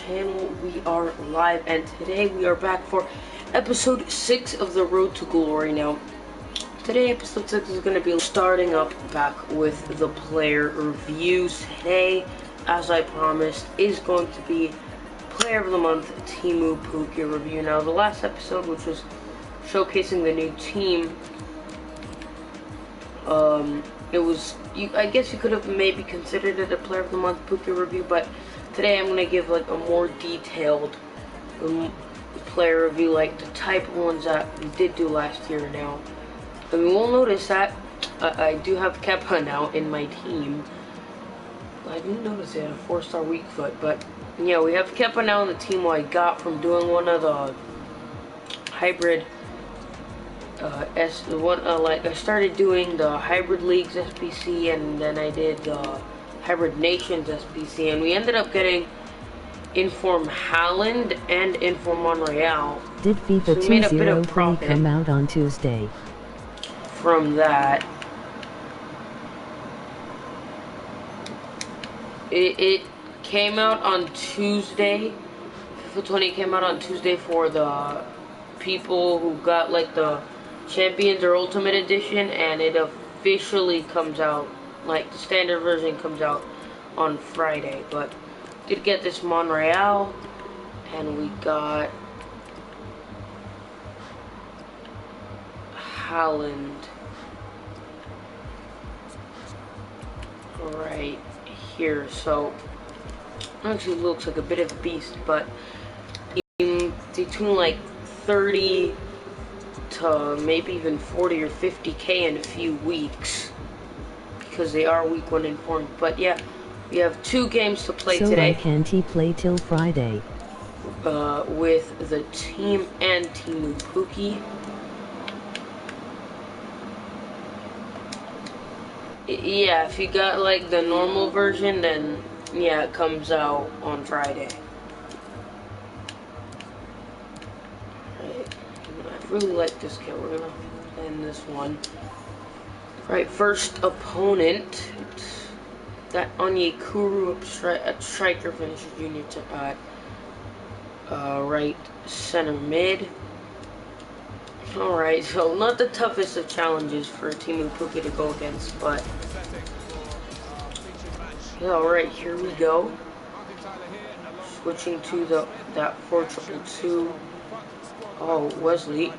channel. We are live, and today we are back for episode 6 of the Road to Glory. Now, today episode 6 is going to be starting up back with the player reviews. Today, as I promised, is going to be Player of the Month Teemu Pukki review. Now, the last episode, which was showcasing the new team, it was, I guess you could have maybe considered it a Player of the Month Pukki review, but today I'm going to give like a more detailed player review, like the type of ones that we did do last year now. And we will notice that I do have Kepa now in my team. I didn't notice they had a 4-star weak foot, but yeah, we have Kepa now in the team I got from doing one of the hybrid I started doing the Hybrid Leagues SBC, and then I did the Hybrid Nations SBC, and we ended up getting Inform Haaland and Inform Monreal. Did FIFA 04 come out on Tuesday? From that, it came out on Tuesday. FIFA 20 came out on Tuesday for the people who got like the Champions or Ultimate Edition, and it officially comes out, like the standard version comes out on Friday. But did get this Monreal, and we got Haaland right here. So actually looks like a bit of a beast, but between like 30 to maybe even 40 or 50k in a few weeks, because they are week 1 informed. But yeah, we have 2 games to play today. So why can't he play till Friday? With the team and Teemu Pukki. Yeah, if you got like the normal version, then yeah, it comes out on Friday. I really like this kit. We're gonna end this one. Right, first opponent. That Onyekuru at striker, finisher junior at right center mid. Alright, so not the toughest of challenges for Teemu Pukki to go against, but yeah, alright, here we go. Switching to that 4-2-2. Oh, Wesley.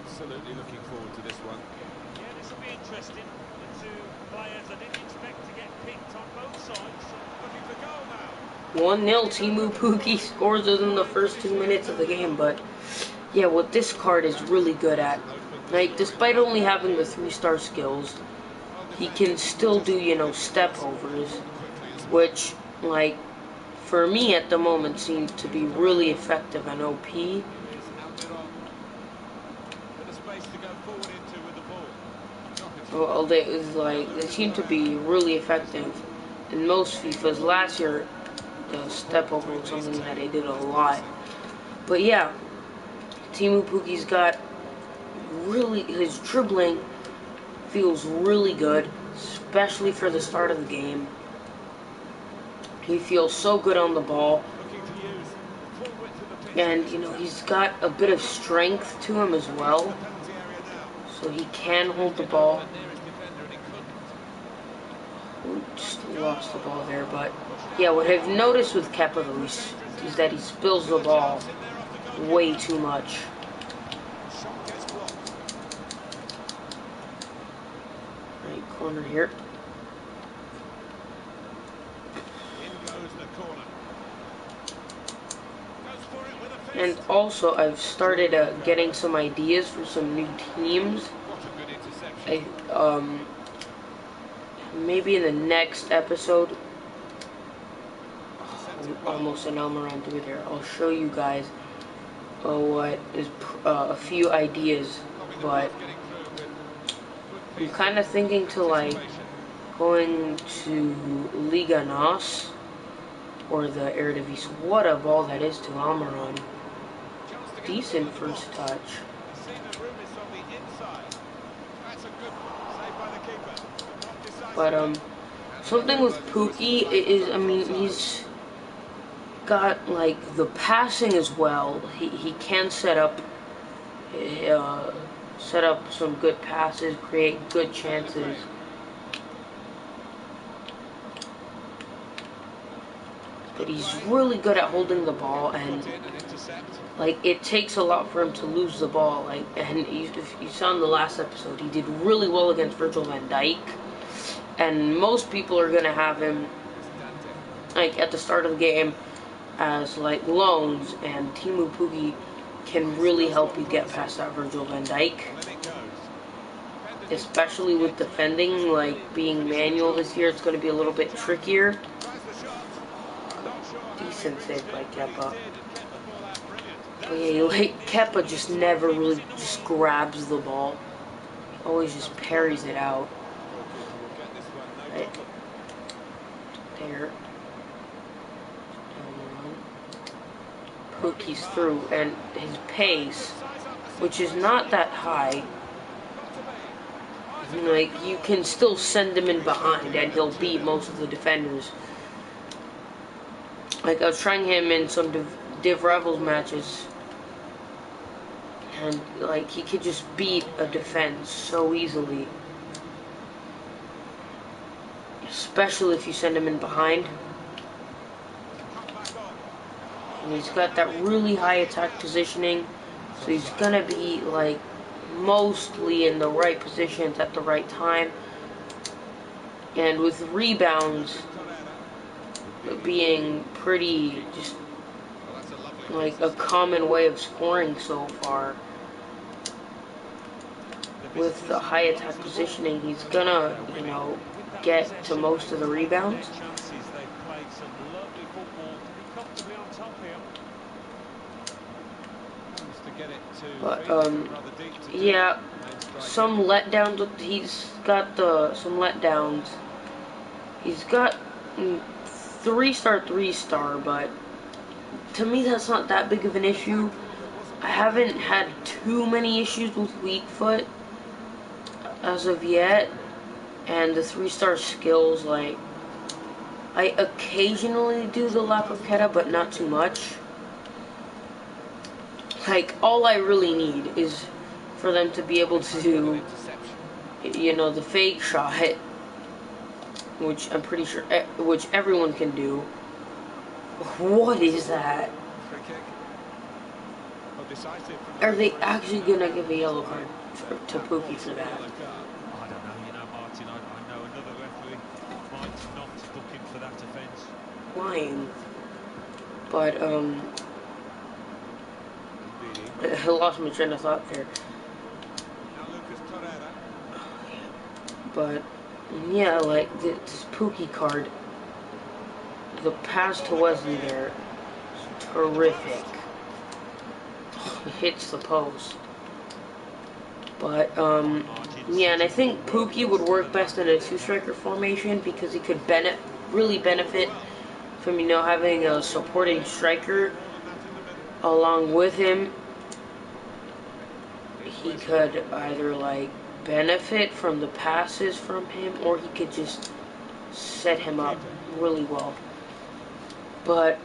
Absolutely looking forward to this one. Yeah, this will be interesting. The 2 players I didn't expect to get picked on both sides. Looking for goal now. 1-0, Teemu Pukki scores within the first 2 minutes of the game, but yeah, what this card is really good at, like, despite only having the 3-star skills, he can still do, you know, step overs, which, like, for me at the moment seems to be really effective and OP. Well, they seem to be really effective in most FIFAs. Last year, the step over was something that they did a lot. But yeah, Teemu Pukki's got really, his dribbling feels really good, especially for the start of the game. He feels so good on the ball, and you know, he's got a bit of strength to him as well, so he can hold the ball. Just lost the ball there, but yeah, what I've noticed with Kepa though is that he spills the ball way too much. Right corner here. And also, I've started getting some ideas for some new teams. Maybe in the next episode, almost an Almiron through there, I'll show you guys what is a few ideas, but I'm kind of thinking to like going to Liga NOS or the Eredivisie. What a ball that is to Almiron. Decent first touch. But something with Pukki is, I mean, got like the passing as well. He can set up some good passes, create good chances. But he's really good at holding the ball, and like it takes a lot for him to lose the ball. Like, and if you saw in the last episode, he did really well against Virgil van Dijk, and most people are gonna have him like at the start of the game as like loans, and Teemu Pukki can really help you get past that Virgil van Dijk, especially with defending. Like being manual this year, it's going to be a little bit trickier. Decent save by Kepa. But yeah, like Kepa just never really just grabs the ball. Always just parries it out. Right there. Pukki's through, and his pace, which is not that high, like you can still send him in behind and he'll beat most of the defenders. Like I was trying him in some Div Rivals matches, and like he could just beat a defense so easily, especially if you send him in behind. And he's got that really high attack positioning, so he's gonna be like mostly in the right positions at the right time. And with rebounds being pretty just like a common way of scoring so far, with the high attack positioning, he's gonna, you know, get to most of the rebounds. But yeah, some letdowns. He's got some letdowns. He's got 3-star, 3-star, but to me that's not that big of an issue. I haven't had too many issues with weak foot as of yet, and the 3-star skills, like I occasionally do the La Croqueta, but not too much. Like, all I really need is for them to be able to do, you know, the fake shot, which I'm pretty sure, which everyone can do. What is that? Are they actually gonna give a yellow card to Pukki for that? I don't know, you know, Martin, I know another referee might not book him for that offence. Lying. But, I lost my train of thought there. But yeah, like this Pukki card, the pass to Wesley there is terrific. He hits the post. But yeah, and I think Pukki would work best in a 2-striker formation because he could really benefit from, you know, having a supporting striker along with him. He could either like benefit from the passes from him, or he could just set him up really well. But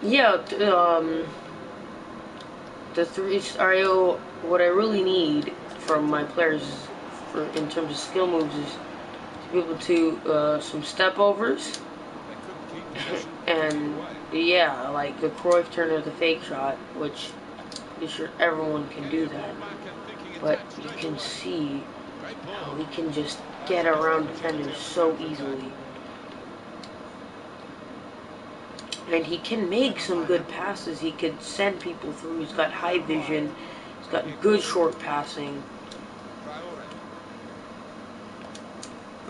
yeah, the 3-star, what I really need from my players in terms of skill moves is to be able to some step overs, and yeah, like the Cruyff turn or the fake shot, which I'm pretty sure everyone can do that. But you can see how he can just get around defenders so easily. And he can make some good passes. He could send people through. He's got high vision. He's got good short passing.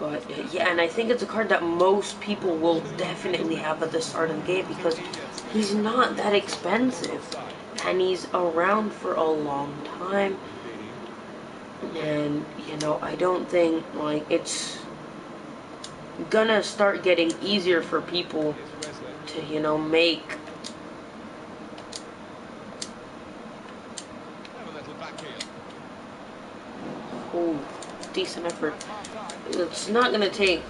But yeah, and I think it's a card that most people will definitely have at the start of the game because he's not that expensive. And he's around for a long time. And, you know, I don't think, like, it's gonna start getting easier for people to, you know, make decent effort. It's not gonna take,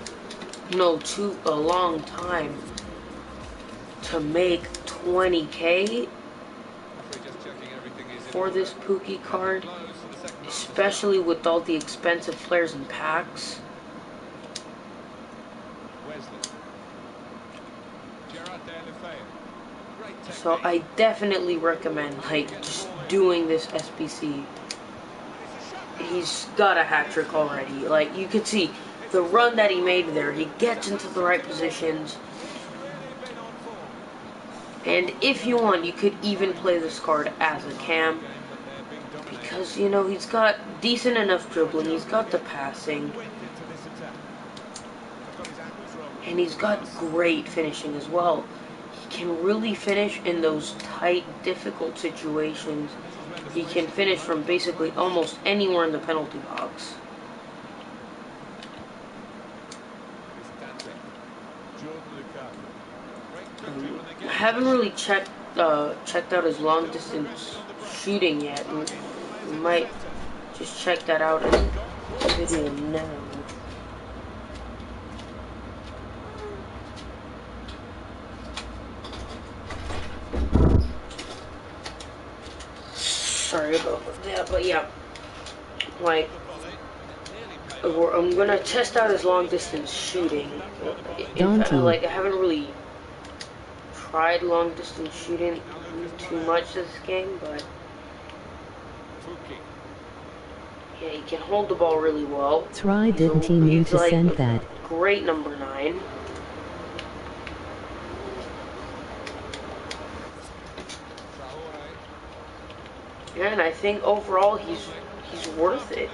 you know, a long time to make 20K for this Pukki card, especially with all the expensive players and packs. So I definitely recommend like just doing this SBC. He's got a hat trick already. Like you could see the run that he made there. He gets into the right positions. And if you want, you could even play this card as a cam. Because, you know, he's got decent enough dribbling. He's got the passing. And he's got great finishing as well. He can really finish in those tight, difficult situations. He can finish from basically almost anywhere in the penalty box. I haven't really checked out his long distance shooting yet. We might just check that out in the video now. Sorry about that, but yeah, like I'm gonna test out his long distance shooting. In fact, like I haven't really tried long distance shooting too much this game, but yeah, he can hold the ball really well. Try didn't he mean to send that? Great number 9. Yeah, and I think overall he's worth it.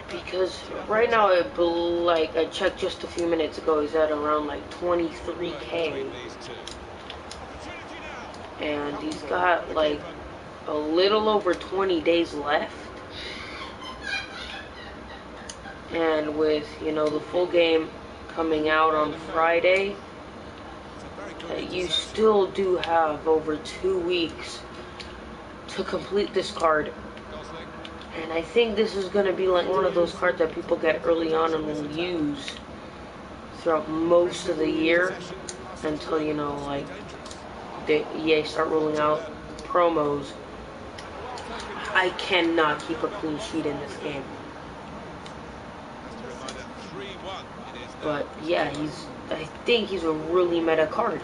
Because right now, I checked just a few minutes ago, he's at around like 23K. And he's got like a little over 20 days left. And with, you know, the full game coming out on Friday, you still do have over 2 weeks to complete this card. And I think this is going to be like one of those cards that people get early on and will use throughout most of the year until, you know, like EA start rolling out promos. I cannot keep a clean sheet in this game. But yeah, I think he's a really meta card.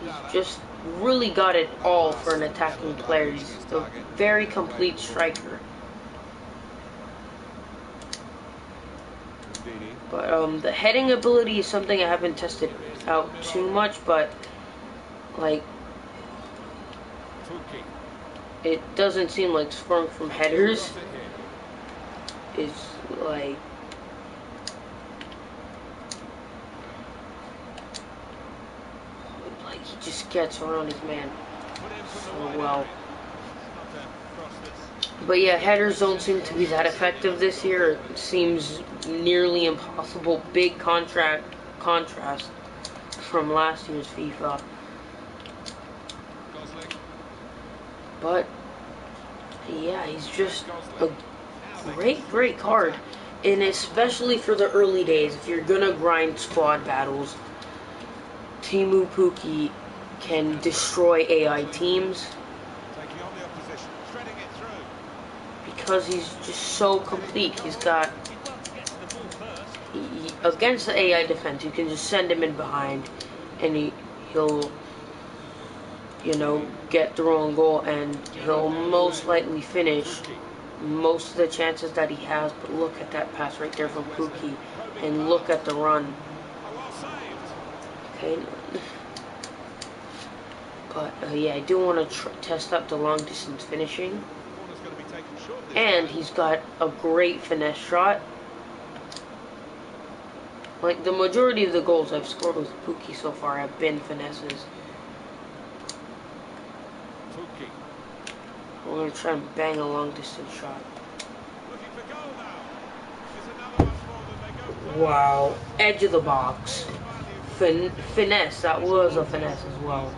He's just really got it all for an attacking player. He's a very complete striker. But the heading ability is something I haven't tested out too much, but like it doesn't seem like scoring from headers is like he just gets around his man so well. But yeah, headers don't seem to be that effective this year. It seems nearly impossible. Big contrast from last year's FIFA. But yeah, he's just a great card. And especially for the early days, if you're gonna grind squad battles, Teemu Pukki can destroy AI teams. Because he's just so complete. He's got against the AI defense, you can just send him in behind and he'll you know, get through on goal, and he'll most likely finish most of the chances that he has. But look at that pass right there from Pukki, and look at the run. Okay. But yeah, I do want to test out the long distance finishing. And he's got a great finesse shot. Like, the majority of the goals I've scored with Pukki so far have been finesses. We're going to try and bang a long distance shot. Wow. Edge of the box. Finesse. That was a finesse as well.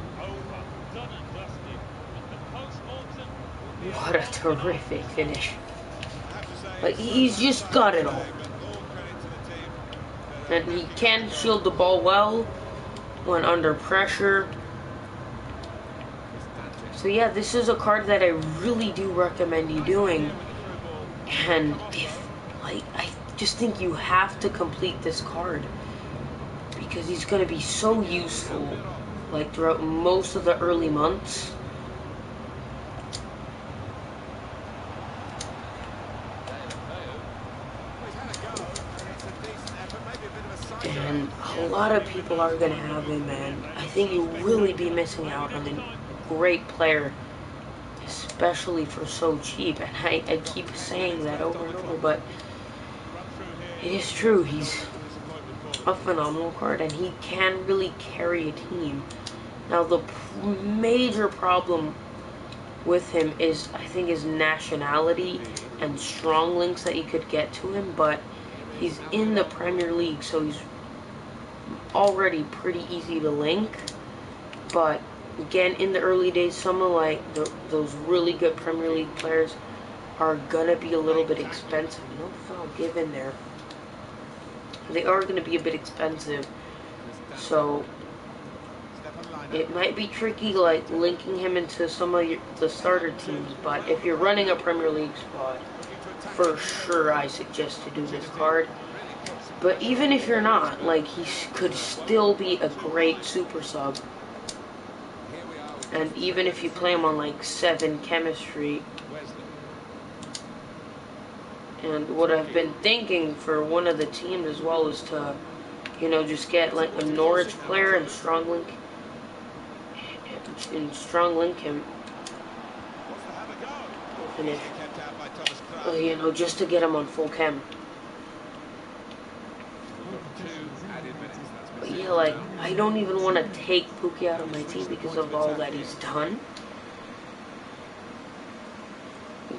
What a terrific finish. Like, he's just got it all. And he can shield the ball well when under pressure. So yeah, this is a card that I really do recommend you doing. And if, like, I just think you have to complete this card. Because he's going to be so useful, like, throughout most of the early months. And a lot of people are going to have him, and I think you'll really be missing out on a great player, especially for so cheap. And I keep saying that over and over, but it is true. He's a phenomenal card, and he can really carry a team. Now, the major problem with him is, I think, his nationality and strong links that you could get to him, but he's in the Premier League, so he's already pretty easy to link. But again, in the early days, some of those really good Premier League players are gonna be a little bit expensive. No foul given there. They are gonna be a bit expensive, so it might be tricky, like, linking him into some of the starter teams. But if you're running a Premier League squad, for sure I suggest to do this card. But even if you're not, like, he could still be a great super sub. And even if you play him on, like, 7 chemistry. And what I've been thinking for one of the teams as well is to, you know, just get, like, a Norwich player and strong link him. Finish. You know, just to get him on full chem. But yeah, like, I don't even want to take Pukki out of my team because of all that he's done.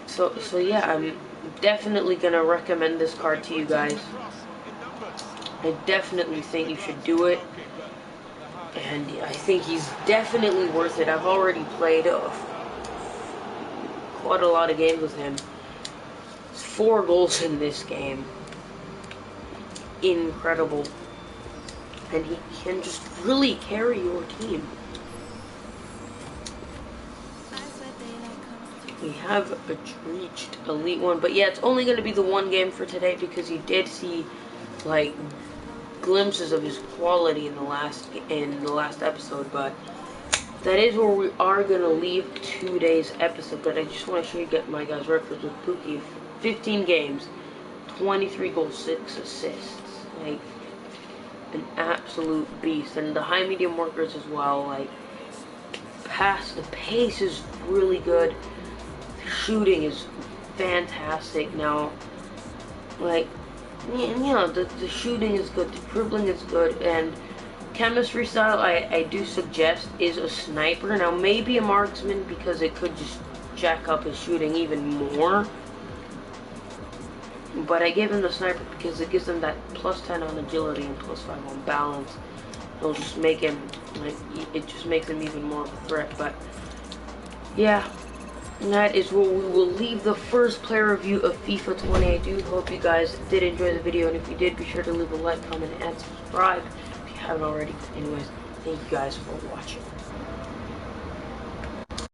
So yeah, I'm definitely gonna recommend this card to you guys. I definitely think you should do it, and I think he's definitely worth it. I've already played quite a lot of games with him. 4 goals in this game. Incredible. And he can just really carry your team. We have reached Elite 1, but yeah, it's only going to be the one game for today because you did see, like, glimpses of his quality in the last episode. But that is where we are going to leave today's episode. But I just want to show you my guys' records with Pukki. 15 games, 23 goals, 6 assists. Like, an absolute beast. And the high medium workers as well. Like, the pace is really good. Shooting is fantastic. Now, like, yeah, the shooting is good, the dribbling is good, and chemistry style I do suggest is a sniper. Now, maybe a marksman because it could just jack up his shooting even more, but I gave him the sniper because it gives him that +10 on agility and +5 on balance. It'll just make him, like, it just makes him even more of a threat. But yeah, and that is where we will leave the first player review of FIFA 20. I do hope you guys did enjoy the video, and if you did, be sure to leave a like, comment, and subscribe if you haven't already. Anyways, thank you guys for watching.